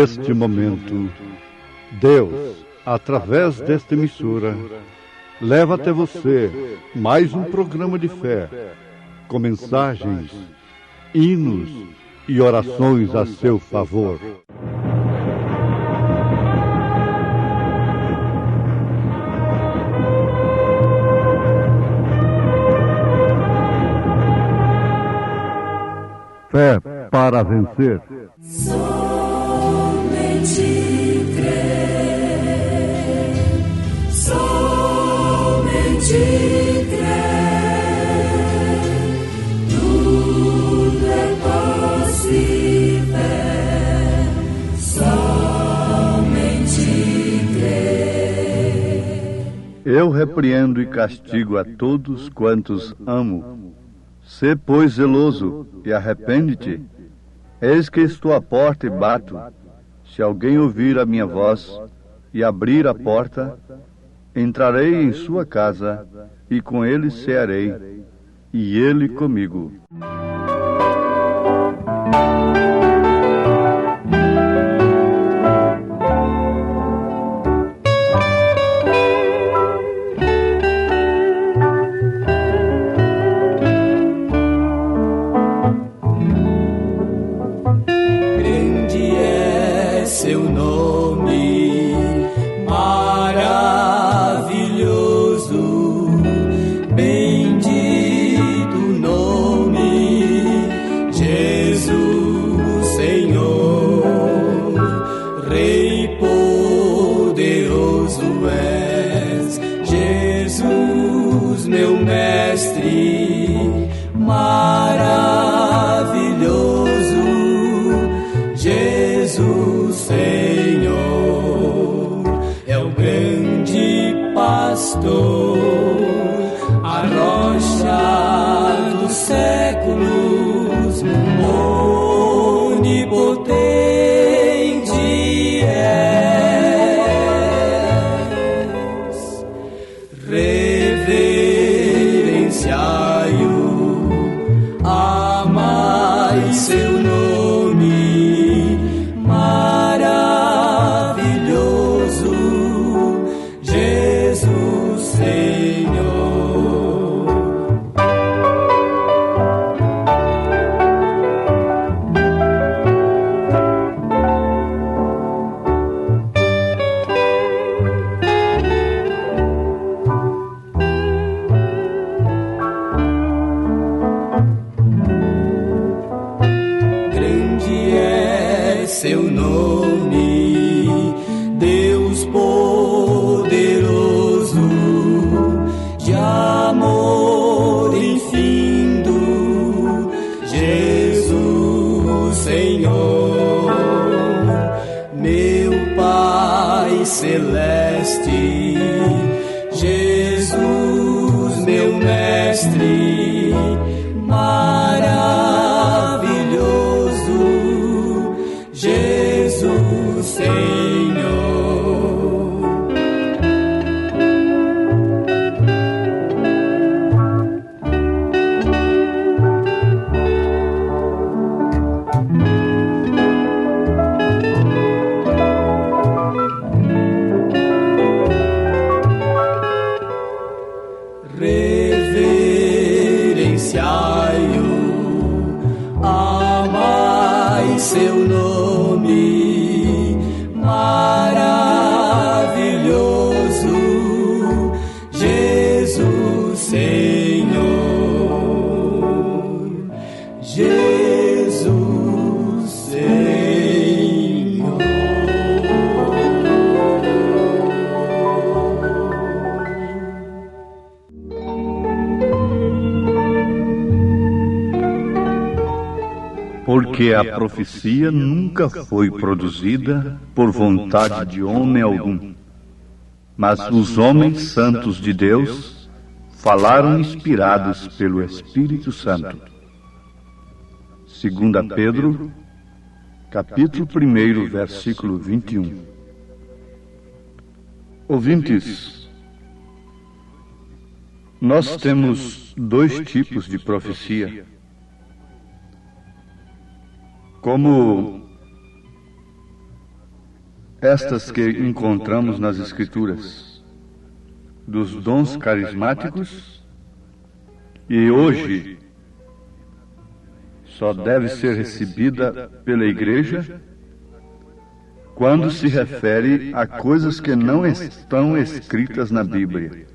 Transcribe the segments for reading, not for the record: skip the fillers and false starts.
neste momento, Deus, através desta emissora, leva até você mais um programa de fé, com mensagens, hinos e orações a seu favor. Fé para vencer. Somente crer, somente crer, tudo é possível, somente crer. Eu repreendo e castigo a todos quantos amo. Sê, pois, zeloso e arrepende-te. Eis que estou à porta e bato. Se alguém ouvir a minha voz e abrir a porta, entrarei em sua casa e com ele cearei, e ele comigo. A rocha dos séculos, onipotente és, reverenciai-o, amai seu nome, maravilhoso, Jesus Senhor. Grande é seu nome, Deus poderoso, de amor infindo, Jesus Senhor, meu Pai celeste, Jesus meu mestre, maravilhoso, Jesus Senhor. Reverenciai-o, amai seu nome, maravilhoso, Jesus Senhor, Jesus Senhor. Porque a profecia nunca foi produzida por vontade de homem algum, mas os homens santos de Deus falaram inspirados pelo Espírito Santo. 2 Pedro, capítulo 1, versículo 21. Ouvintes, nós temos dois tipos de profecia. Como estas que encontramos nas Escrituras, dos dons carismáticos, e hoje só deve ser recebida pela igreja quando se refere a coisas que não estão escritas na Bíblia.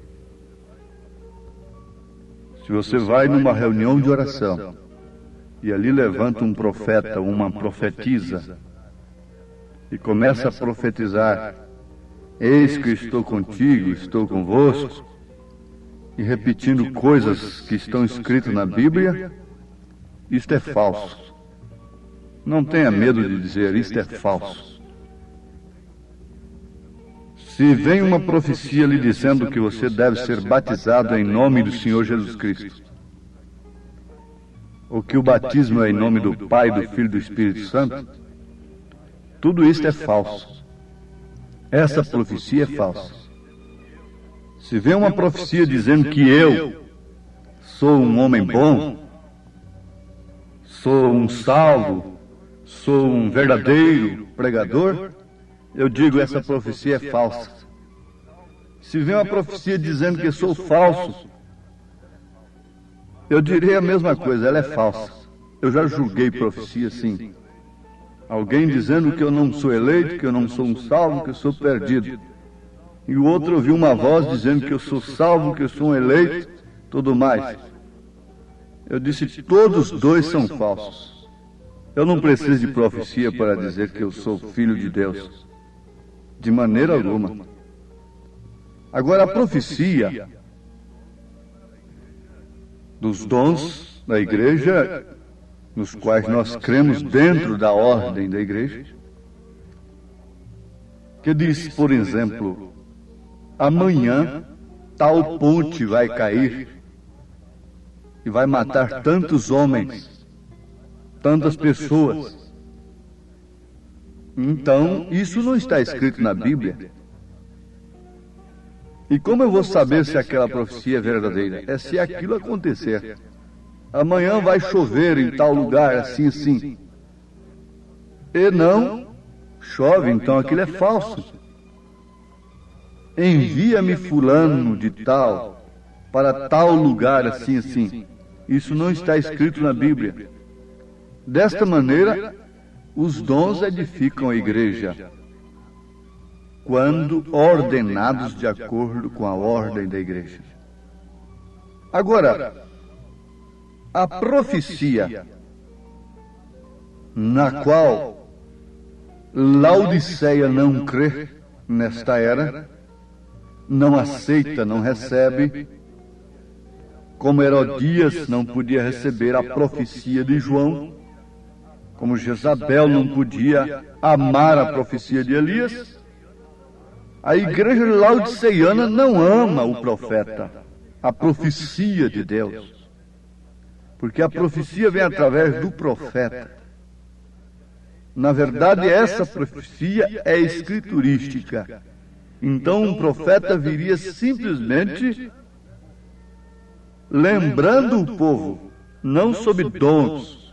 Se você vai numa reunião de oração e ali levanta um profeta ou uma profetisa e começa a profetizar: eis que estou contigo, estou convosco, e repetindo coisas que estão escritas na Bíblia, isto é falso. Não tenha medo de dizer: isto é falso. Se vem uma profecia lhe dizendo que você deve ser batizado em nome do Senhor Jesus Cristo, ou que o batismo é em nome do Pai, do Filho e do Espírito Santo, tudo isto é falso. Essa profecia é falsa. Se vem uma profecia dizendo que eu sou um homem bom, sou um salvo, sou um verdadeiro pregador, eu digo: essa profecia é falsa. Se vem uma profecia dizendo que eu sou falso, eu direi a mesma coisa: ela é falsa. Eu já julguei profecia assim. Alguém dizendo que eu não sou eleito, que eu não sou um salvo, que eu sou perdido. E o outro ouviu uma voz dizendo que eu sou salvo, que eu sou um eleito, tudo mais. Eu disse: todos dois são falsos. Eu não preciso de profecia para dizer que eu sou filho de Deus. De maneira alguma. Agora, a profecia dos dons da igreja, nos quais nós cremos dentro da ordem da igreja, que diz, por exemplo: amanhã tal ponte vai cair e vai matar tantos homens, tantas pessoas. Então, isso não está escrito na Bíblia. E como eu vou saber se aquela profecia é verdadeira? É se aquilo acontecer. Amanhã vai chover em tal lugar, assim, assim. E não chove, então aquilo é falso. Envia-me fulano de tal, para tal lugar, assim, assim. Isso não está escrito na Bíblia. Desta maneira, os dons edificam a igreja, quando ordenados de acordo com a ordem da igreja. Agora, a profecia na qual Laodiceia não crê nesta era, não aceita, não recebe, como Herodias não podia receber a profecia de João, como Jezabel não podia amar a profecia de Elias, a igreja laodiceiana não ama o profeta, a profecia de Deus, porque a profecia vem através do profeta. Na verdade, essa profecia é escriturística. Então, um profeta viria simplesmente lembrando o povo, não sob dons,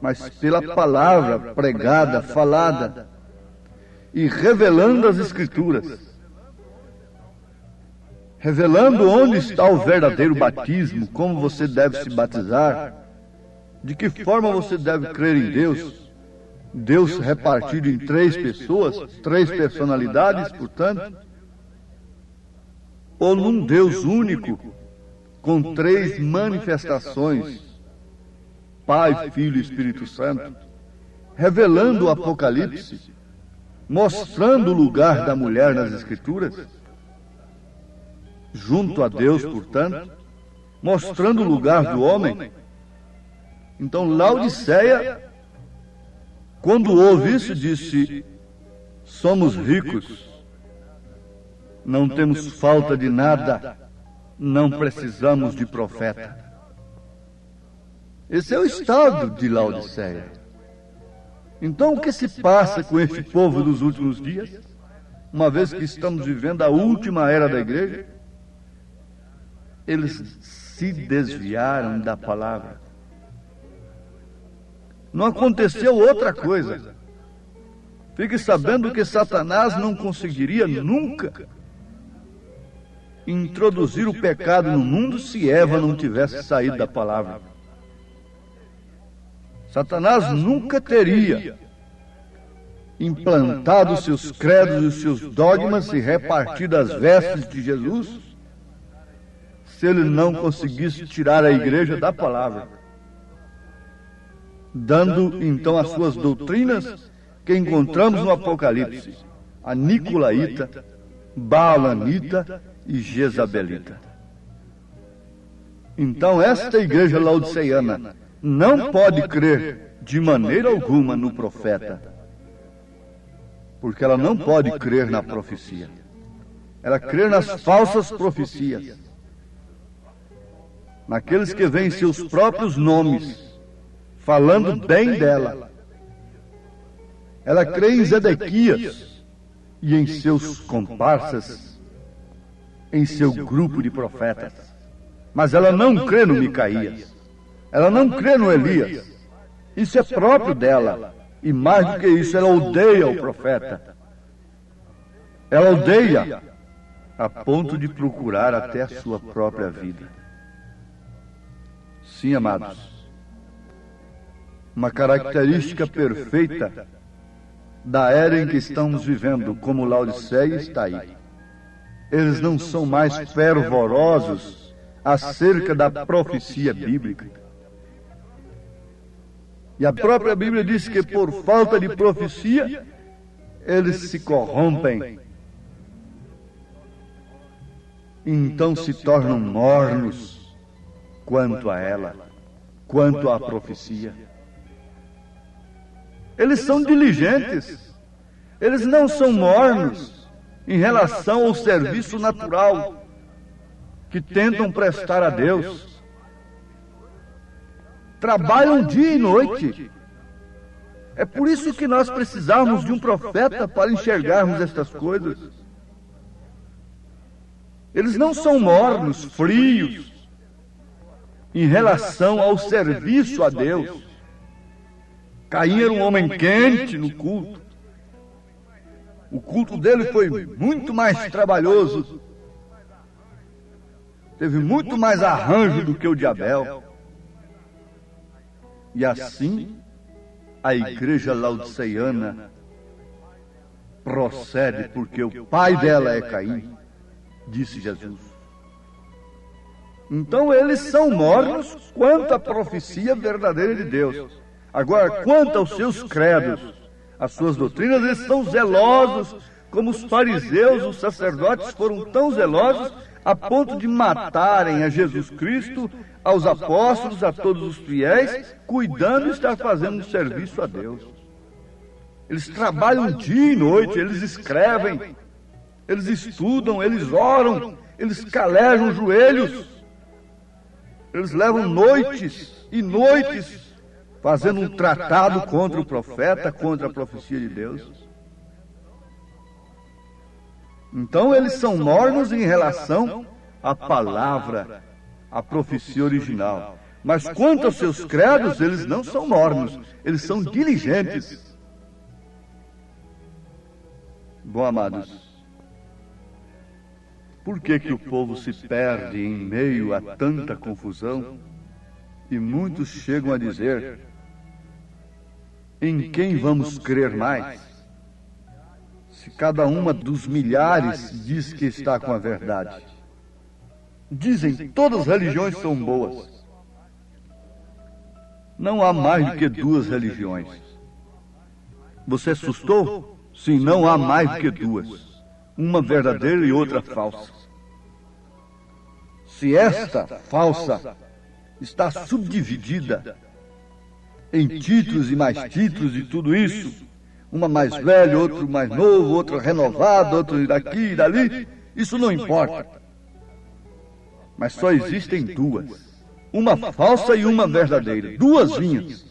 mas pela palavra pregada, falada, e revelando as Escrituras, revelando onde está o verdadeiro batismo, como você deve se batizar, de que forma você deve crer em Deus, Deus repartido em 3 pessoas, 3 personalidades, portanto, ou num Deus único, com 3 manifestações, Pai, Filho e Espírito Santo, revelando o Apocalipse, mostrando o lugar da mulher nas Escrituras, junto a Deus, portanto, mostrando o lugar do homem. Então, Laodiceia, quando ouve isso, disse: somos ricos, não temos falta de nada, não precisamos de profeta. Esse é o estado de Laodiceia. Então, o que se passa com este povo dos últimos dias, uma vez que estamos vivendo a última era da igreja? Eles se desviaram da palavra. Não aconteceu outra coisa. Fique sabendo que Satanás não conseguiria nunca introduzir o pecado no mundo se Eva não tivesse saído da palavra. Satanás nunca teria implantado os seus credos e os seus dogmas e repartido as vestes de Jesus se ele não conseguisse tirar a igreja da palavra, dando então as suas doutrinas que encontramos no Apocalipse, a nicolaíta, baalanita e jezabelita. Então esta igreja laodiceana não pode crer de maneira alguma no profeta, porque ela não pode crer na profecia. Ela crê nas falsas profecias, naqueles que veem seus próprios nomes falando bem dela. Ela crê em Zedequias e em seus comparsas, em seu grupo de profetas. Mas ela não crê no Micaías. Ela não crê no Elias. Isso é próprio dela. E mais do que isso, ela odeia o profeta. Ela odeia a ponto de procurar até a sua própria vida. Sim, amados. Uma característica perfeita da era em que estamos vivendo, como Laodiceia, está aí. Eles não são mais fervorosos acerca da profecia bíblica. E a própria Bíblia diz que por falta de profecia, eles se corrompem. Então se tornam mornos quanto a ela, quanto à profecia. Eles são diligentes, eles não são mornos em relação ao serviço natural que tentam prestar a Deus. Trabalham dia e noite. É por isso que nós precisamos de um profeta para enxergarmos estas coisas. Eles não são mornos, frios, em relação ao serviço a Deus. Caim era um homem quente no culto. O culto dele foi muito mais trabalhoso. Teve muito mais arranjo do que o de Abel. E assim, a igreja laodiceiana procede porque o pai dela é Caim, disse Jesus. Então eles são mornos quanto à profecia verdadeira de Deus. Agora, quanto aos seus credos, as suas doutrinas, eles são zelosos, como os fariseus, os sacerdotes foram tão zelosos a ponto de matarem a Jesus Cristo, aos apóstolos, a todos os fiéis, cuidando de estar fazendo um serviço a Deus. Eles trabalham dia e noite, eles escrevem, eles estudam, eles oram, eles calejam os joelhos, eles levam noites e noites fazendo um tratado contra o profeta, contra a profecia de Deus. Então eles são mornos em relação à palavra, à profecia original. Mas quanto aos seus credos, eles não são mornos, eles são diligentes. Bom, amados, por que o povo se perde em meio a tanta confusão? E muitos chegam a dizer: em quem vamos crer mais? Se cada uma dos milhares diz que está com a verdade. Dizem, todas as religiões são boas. Não há mais do que duas religiões. Você assustou? Sim, não há mais do que duas. Uma verdadeira e outra falsa. Se esta falsa está subdividida em títulos e mais títulos e tudo isso, uma mais velha, outro mais novo, outro renovado, outro daqui e dali, isso não importa. Mas só existem duas, uma falsa e uma verdadeira, duas linhas.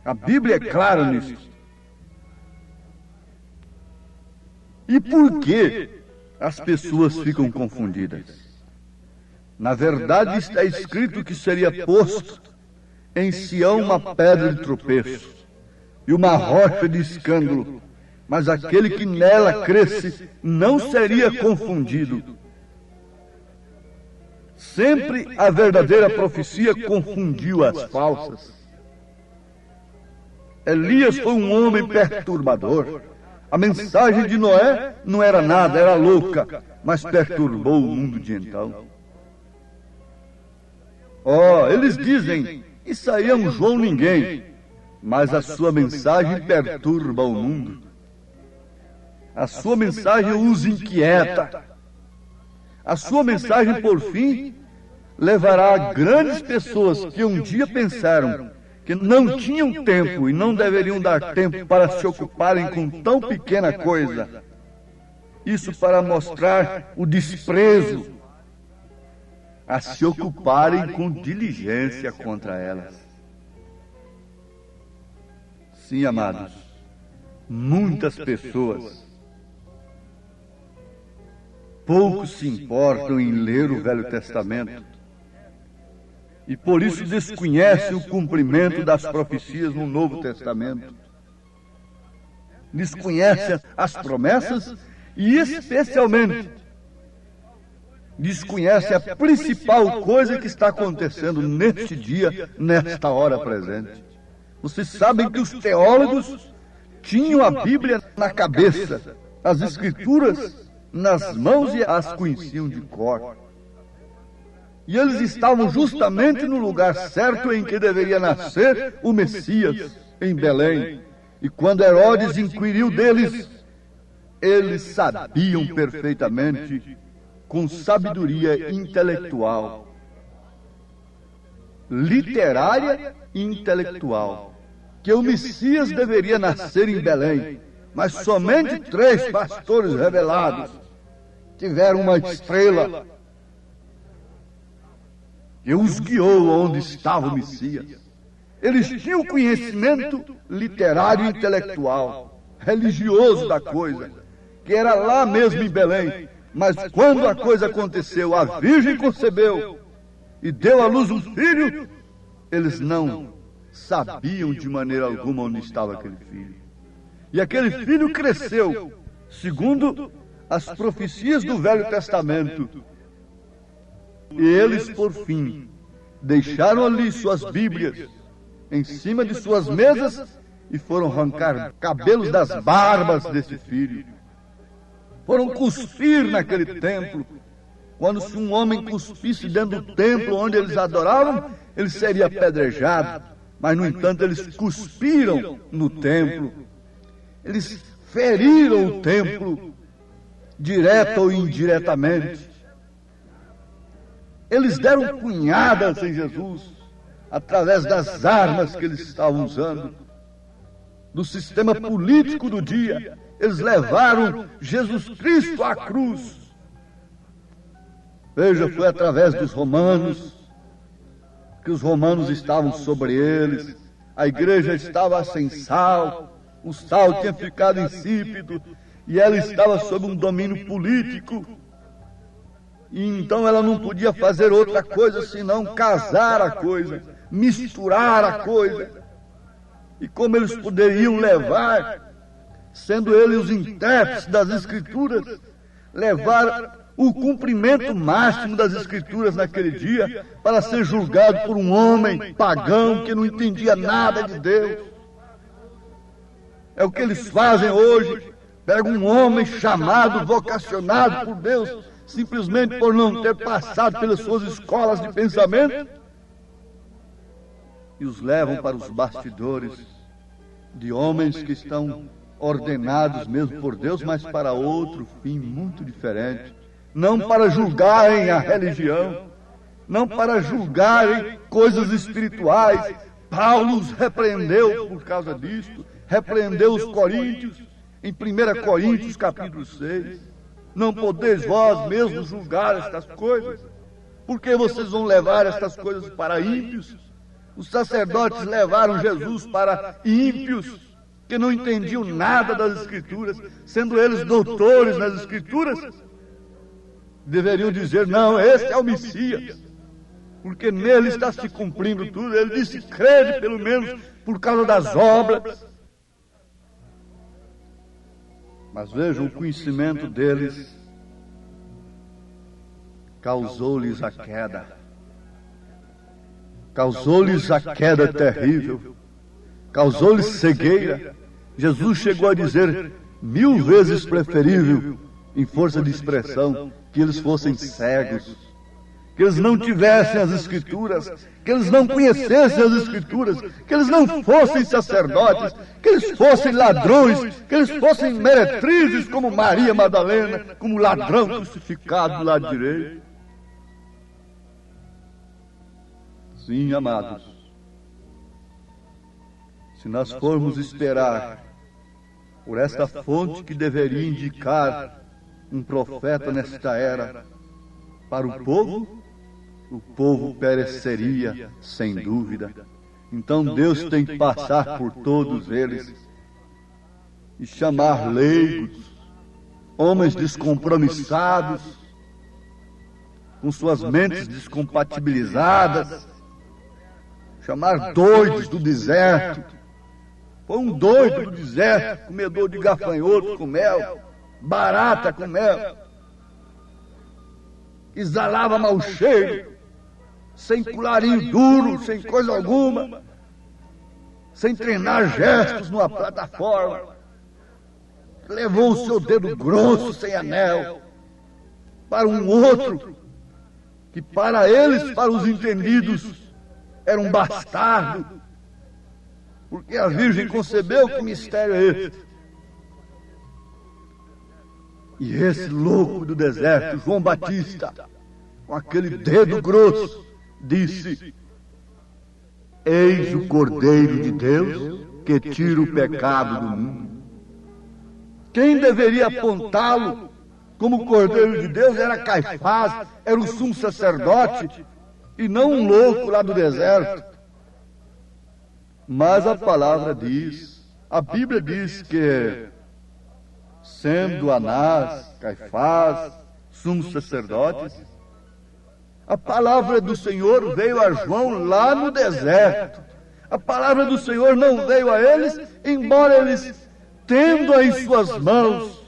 A Bíblia é clara nisso. E por que as pessoas ficam confundidas? Na verdade, está escrito que seria posto em Sião uma pedra de tropeço e uma rocha de escândalo, mas aquele que nela cresce não seria confundido. Sempre a verdadeira profecia confundiu as falsas. Elias foi um homem perturbador. A mensagem de Noé não era nada, era louca, mas perturbou o mundo de então. Eles dizem, isso aí é um João ninguém, mas a sua mensagem perturba o mundo. A sua mensagem os inquieta. A sua mensagem, por fim, levará grandes pessoas que um dia pensaram que não tinham tempo e não deveriam dar tempo para se ocuparem com tão pequena coisa. Isso para mostrar o desprezo, a se ocuparem com diligência contra elas. Sim, amados, muitas pessoas pouco se importam em ler o Velho Testamento e por isso desconhecem o cumprimento das profecias no Novo Testamento. Desconhecem as promessas e especialmente desconhecem a principal coisa que está acontecendo neste dia, nesta hora presente. Vocês sabem que os teólogos tinham a Bíblia na cabeça, as Escrituras nas mãos e as conheciam de cor. E eles estavam justamente no lugar certo em que deveria nascer o Messias, em Belém. E quando Herodes inquiriu deles, eles sabiam perfeitamente, com sabedoria intelectual, literária e intelectual, que o Messias deveria nascer em Belém. Mas somente 3 pastores revelados tiveram uma estrela que os guiou onde estava o Messias. Eles tinham conhecimento literário e intelectual, religioso da coisa, que era lá mesmo em Belém. Mas quando a coisa aconteceu, a Virgem concebeu e deu à luz um filho, eles não sabiam de maneira alguma onde estava aquele filho. E aquele filho cresceu, segundo as profecias do Velho Testamento. E eles, por fim, deixaram ali suas Bíblias em cima de suas mesas e foram arrancar cabelos das barbas desse filho. Foram cuspir naquele templo. Quando se um homem cuspisse dentro do templo onde eles adoravam, ele seria apedrejado. Mas, no entanto, eles cuspiram no templo. Eles feriram o templo, direta ou indiretamente. Eles deram punhadas em Jesus, através das armas que eles estavam usando, do sistema político do dia. Eles levaram Jesus Cristo à cruz. Veja, foi através dos romanos, que os romanos estavam sobre eles, a igreja estava sem sal, o sal tinha ficado insípido, e ela estava sob um domínio político, e então ela não podia fazer outra coisa senão casar a coisa, misturar a coisa. E como eles poderiam levar, sendo eles os intérpretes das Escrituras, levar o cumprimento máximo das Escrituras naquele dia para ser julgado por um homem pagão que não entendia nada de Deus. É o que eles fazem hoje. Pegam um homem chamado, vocacionado por Deus, simplesmente por não ter passado pelas suas escolas de pensamento, e os levam para os bastidores de homens que estão ordenados mesmo por Deus, mas para outro fim muito diferente. Não para julgarem a religião, não para julgarem coisas espirituais. Paulo os repreendeu por causa disto, repreendeu os coríntios, em 1 Coríntios capítulo 6. Não podeis vós mesmos julgar estas coisas, porque vocês vão levar estas coisas para ímpios. Os sacerdotes levaram Jesus para ímpios, que não entendiam nada das Escrituras, sendo eles doutores nas Escrituras. Deveriam dizer, não, esse é o Messias, porque nele está se cumprindo tudo. Ele disse, crede pelo menos por causa das obras. Mas vejam, o conhecimento deles causou-lhes a queda. Causou-lhes a queda terrível. Causou-lhes cegueira. Jesus chegou a dizer 1000 vezes preferível, em força de expressão, que eles fossem cegos, que eles não tivessem as Escrituras, que eles não conhecessem as Escrituras, que eles não fossem sacerdotes, que eles fossem ladrões, que eles fossem meretrizes como Maria Madalena, como ladrão crucificado do lado direito. Sim, amados, se nós formos esperar por esta fonte que deveria indicar um profeta nesta era para o povo pereceria, sem dúvida. Então Deus tem que passar por todos eles e chamar leigos, homens descompromissados, com suas mentes descompatibilizadas, chamar doidos do deserto. Foi um doido do deserto, comedor de gafanhotos com mel, barata com mel, exalava mau cheiro, sem colarinho duro, sem coisa alguma, sem treinar gestos numa plataforma. Levou o seu dedo grosso, sem anel, para um outro, que para eles, para os entendidos, era um bastardo, porque a Virgem concebeu. Que mistério é esse? E esse louco do deserto, João Batista, com aquele dedo grosso, disse: eis o Cordeiro de Deus que tira o pecado do mundo. Quem deveria apontá-lo como Cordeiro de Deus era Caifás, era o sumo sacerdote, e não um louco lá do deserto. Mas a palavra diz, a Bíblia diz que, sendo Anás, Caifás, sumos sacerdotes, a palavra do Senhor veio a João lá no deserto. A palavra do Senhor não veio a eles, embora eles, tendo em suas mãos,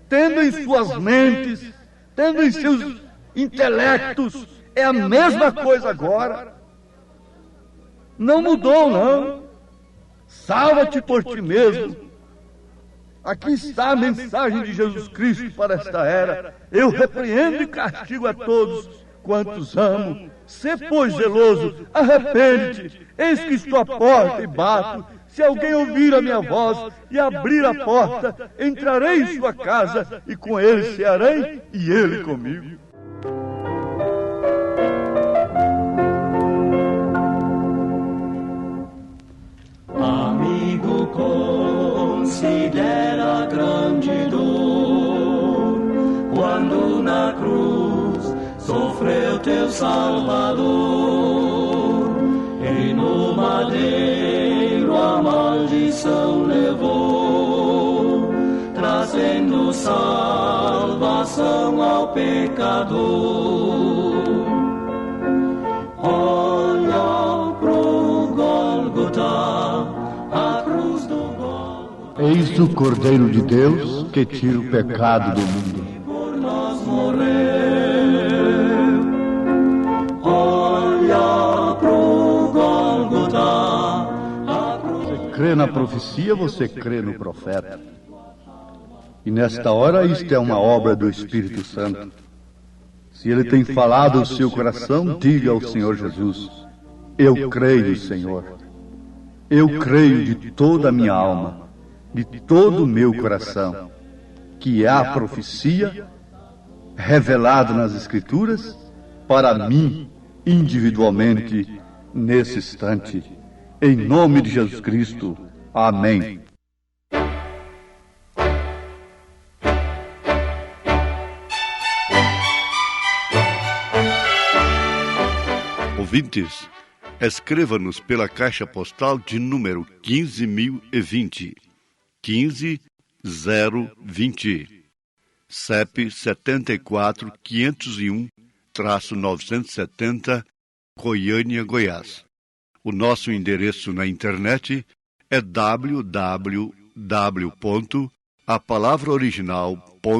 tendo em suas mentes, tendo em seus intelectos, é a mesma coisa agora. Não mudou, não. Salva-te por ti mesmo. Aqui está a mensagem de Jesus Cristo para esta era. Eu repreendo e castigo a todos quantos amo. Sê, pois, zeloso, arrepende-te. Eis que estou à porta e bato. Se alguém ouvir a minha voz e abrir a porta, entrarei em sua casa e com ele cearei e ele comigo. Amigo, considera grande dor quando na cruz sofreu teu Salvador, e no madeiro a maldição levou, trazendo salvação ao pecador. Eis o Cordeiro de Deus que tira o pecado do mundo. Por nós morreu. Olha pro Gólgota. Você crê na profecia, você crê no profeta. E nesta hora isto é uma obra do Espírito Santo. Se ele tem falado ao seu coração, diga ao Senhor Jesus: eu creio, Senhor. Eu creio de toda a minha alma, de todo o meu coração, que é a profecia revelada nas Escrituras para mim, individualmente, nesse instante. Em nome de Jesus Cristo. Amém. Ouvintes, escreva-nos pela caixa postal de número 15.020, 15020, CEP 74.501-970, Goiânia, Goiás. O nosso endereço na internet é www.radiocultura.com.br. a palavra original.org.br.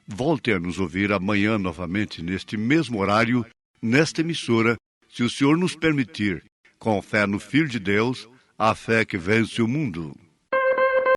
Volte a nos ouvir amanhã novamente, neste mesmo horário, nesta emissora, se o Senhor nos permitir, com fé no Filho de Deus, a fé que vence o mundo.